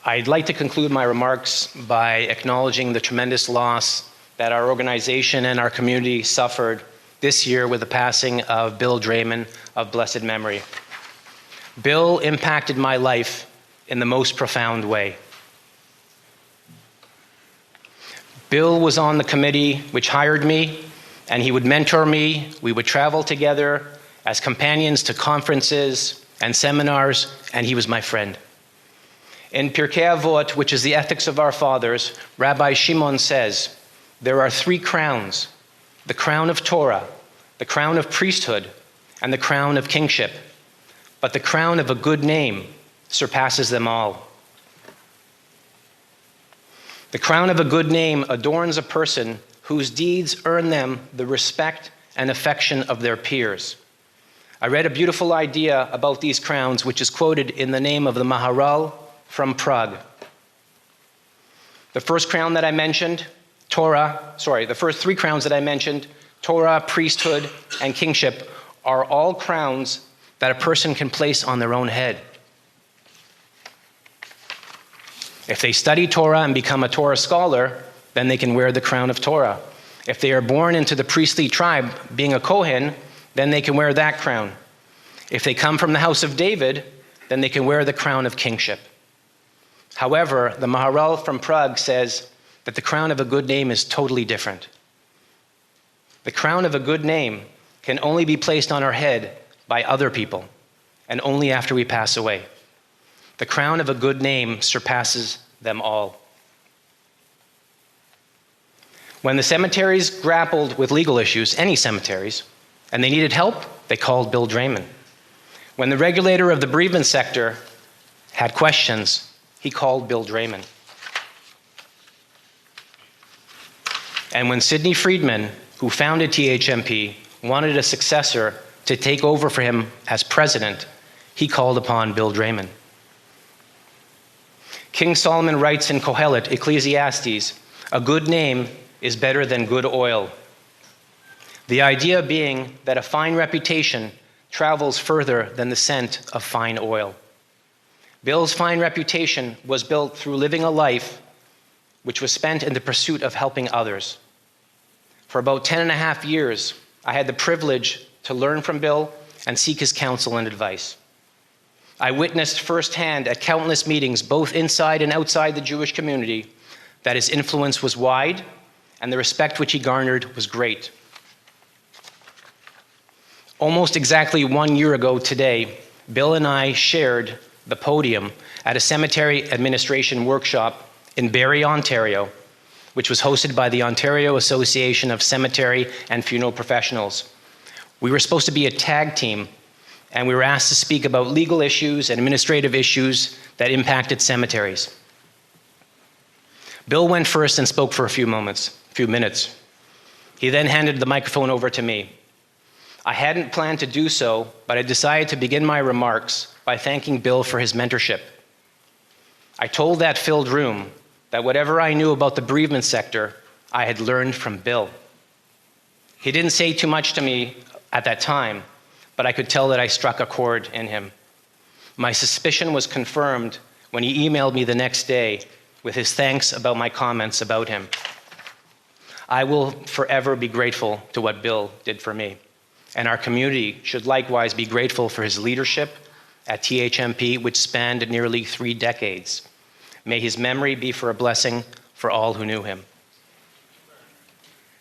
I'd like to conclude my remarks by acknowledging the tremendous loss that our organization and our community suffered this year with the passing of Bill Draimin of blessed memory. Bill impacted my life in the most profound way. Bill was on the committee which hired me, and he would mentor me. We would travel together as companions to conferences and seminars, and he was my friend. In Pirkei Avot, which is the ethics of our fathers, Rabbi Shimon says, there are three crowns: the crown of Torah, the crown of priesthood, and the crown of kingship. But the crown of a good name surpasses them all. The crown of a good name adorns a person whose deeds earn them the respect and affection of their peers. I read a beautiful idea about these crowns, which is quoted in the name of the Maharal from Prague. The first crown that I mentioned, the first three crowns that I mentioned, Torah, priesthood, and kingship, are all crowns that a person can place on their own head. If they study Torah and become a Torah scholar, then they can wear the crown of Torah. If they are born into the priestly tribe, being a Kohen, then they can wear that crown. If they come from the house of David, then they can wear the crown of kingship. However, the Maharal from Prague says that the crown of a good name is totally different. The crown of a good name can only be placed on our head by other people, and only after we pass away. The crown of a good name surpasses them all. When the cemeteries grappled with legal issues, any cemeteries, and they needed help, they called Bill Draimin. When the regulator of the bereavement sector had questions, he called Bill Draimin. And when Sidney Friedman, who founded THMP, wanted a successor to take over for him as president, he called upon Bill Draimin. King Solomon writes in Kohelet, Ecclesiastes, a good name is better than good oil. The idea being that a fine reputation travels further than the scent of fine oil. Bill's fine reputation was built through living a life which was spent in the pursuit of helping others. For about 10.5 years, I had the privilege to learn from Bill and seek his counsel and advice. I witnessed firsthand at countless meetings, both inside and outside the Jewish community, that his influence was wide and the respect which he garnered was great. Almost exactly 1 year ago today, Bill and I shared the podium at a cemetery administration workshop in Barrie, Ontario, which was hosted by the Ontario Association of Cemetery and Funeral Professionals. We were supposed to be a tag team, and we were asked to speak about legal issues and administrative issues that impacted cemeteries. Bill went first and spoke for a few minutes. He then handed the microphone over to me. I hadn't planned to do so, but I decided to begin my remarks by thanking Bill for his mentorship. I told that filled room that whatever I knew about the bereavement sector, I had learned from Bill. He didn't say too much to me at that time, but I could tell that I struck a chord in him. My suspicion was confirmed when he emailed me the next day with his thanks about my comments about him. I will forever be grateful to what Bill did for me, and our community should likewise be grateful for his leadership at THMP, which spanned nearly 3 decades. May his memory be for a blessing for all who knew him.